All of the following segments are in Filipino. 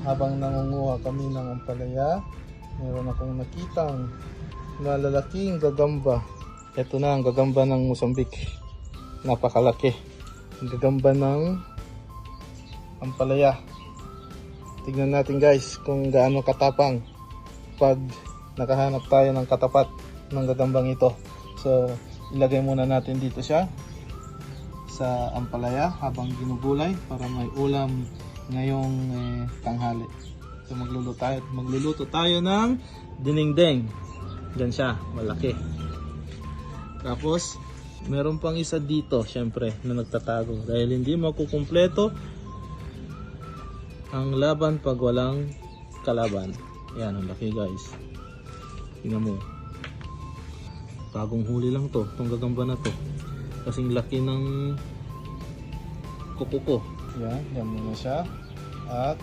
habang nangunguha kami ng ampalaya, meron akong nakitang malalaking gagamba. Ito na ang gagamba ng Mozambique. Napakalaki. Ang gagamba ng ampalaya. Tignan natin guys kung gaano katapang pag nakahanap tayo ng katapat ng gagambang ito. So ilagay muna natin dito siya sa ampalaya habang ginugulay para may ulam ngayong tanghali. So magluluto tayo ng dinengdeng. Diyan siya, malaki. Tapos meron pang isa dito syempre na nagtatago dahil hindi makukumpleto ang laban pag walang kalaban. Yan, ang laki guys. Tingnan mo. Bagong huli lang to, itong gagamba na to. Kasing laki ng kuko ko. Yan muna siya. At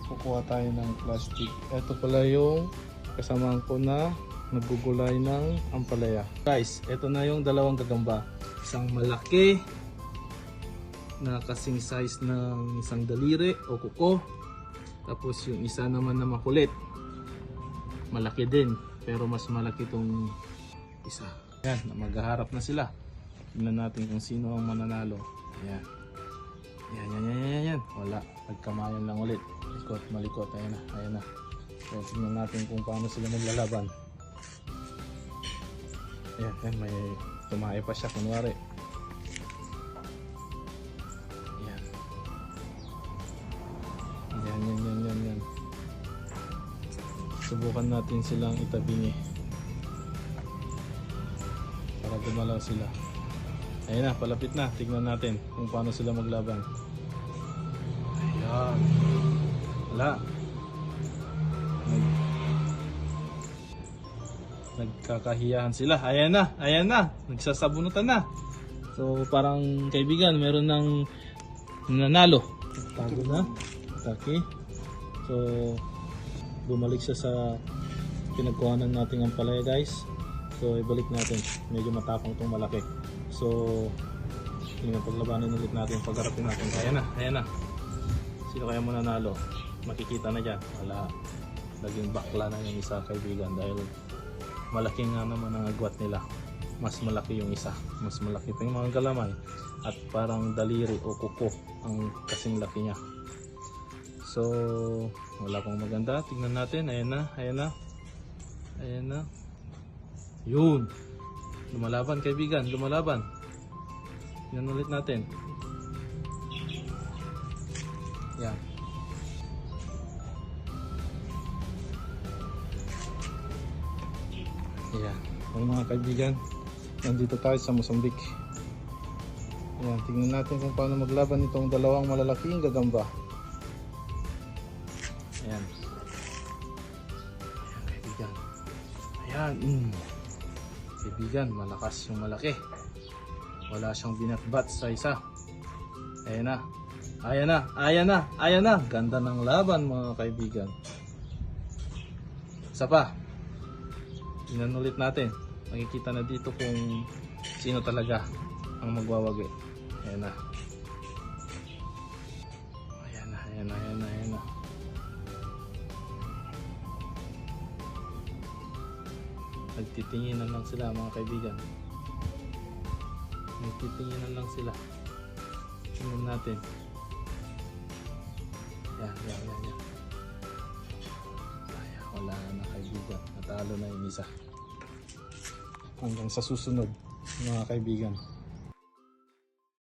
kukuha tayo ng plastic. Ito pala yung kasamahan ko na naggugulay ng ampalaya. Guys, ito na yung dalawang gagamba. Isang malaki na kasing size ng isang daliri o kuko. Tapos yung isa naman na makulit. Malaki din, pero mas malaki itong isa. Yan, maghaharap na sila. Tingnan natin kung sino ang mananalo. Yan. Yan. Wala, nagkamayan lang ulit. Malikot. Ayan na. So, tingnan natin kung paano sila maglalaban. Yan, may tumae pa siya kunwari. Yan. Subukan natin silang itabingi para gumalaw sila. Ayan na, palapit na. Tignan natin kung paano sila maglaban. Ayan. Wala. Nagkakahiyahan sila. Ayan na. Nagsasabunutan na. So parang kaibigan, meron ng nanalo. Tago na. Okay. So bumalik siya sa pinagkuhanan nating ampalaya guys. So ibalik natin. Medyo matapang tong malaki. So yung paglabanan ulit natin, pagharapin natin. Ayan na. Sino kaya mananalo? Makikita na dyan. Wala. Naging bakla na yung isa kaibigan dahil malaki nga naman ang agwat nila. Mas malaki yung isa. Mas malaki pa yung mga galamay. At parang daliri o kuko ang kasing laki niya. So wala pang maganda. Tignan natin. Ayan na. Yun. Lumalaban kaibigan. Yan ulit natin. Yan. Ayan. Mga kaibigan, nandito tayo sa Mozambique. Ayan. Tingnan natin kung paano maglaban itong dalawang malalaking gagamba. Ayan. Kaibigan. Ayan. Kaibigan, malakas yung malaki. Wala siyang binatbat sa isa. Ayan na. Ganda ng laban mga kaibigan. Isa pa. Tingnan ulit natin. Makikita na dito kung sino talaga ang magwawagi. Ayan na. Nagtitinginan lang sila mga kaibigan. Tingnan natin. Yan. Wala na kaibigan. Natalo na yung isa. Hanggang sa susunod mga kaibigan.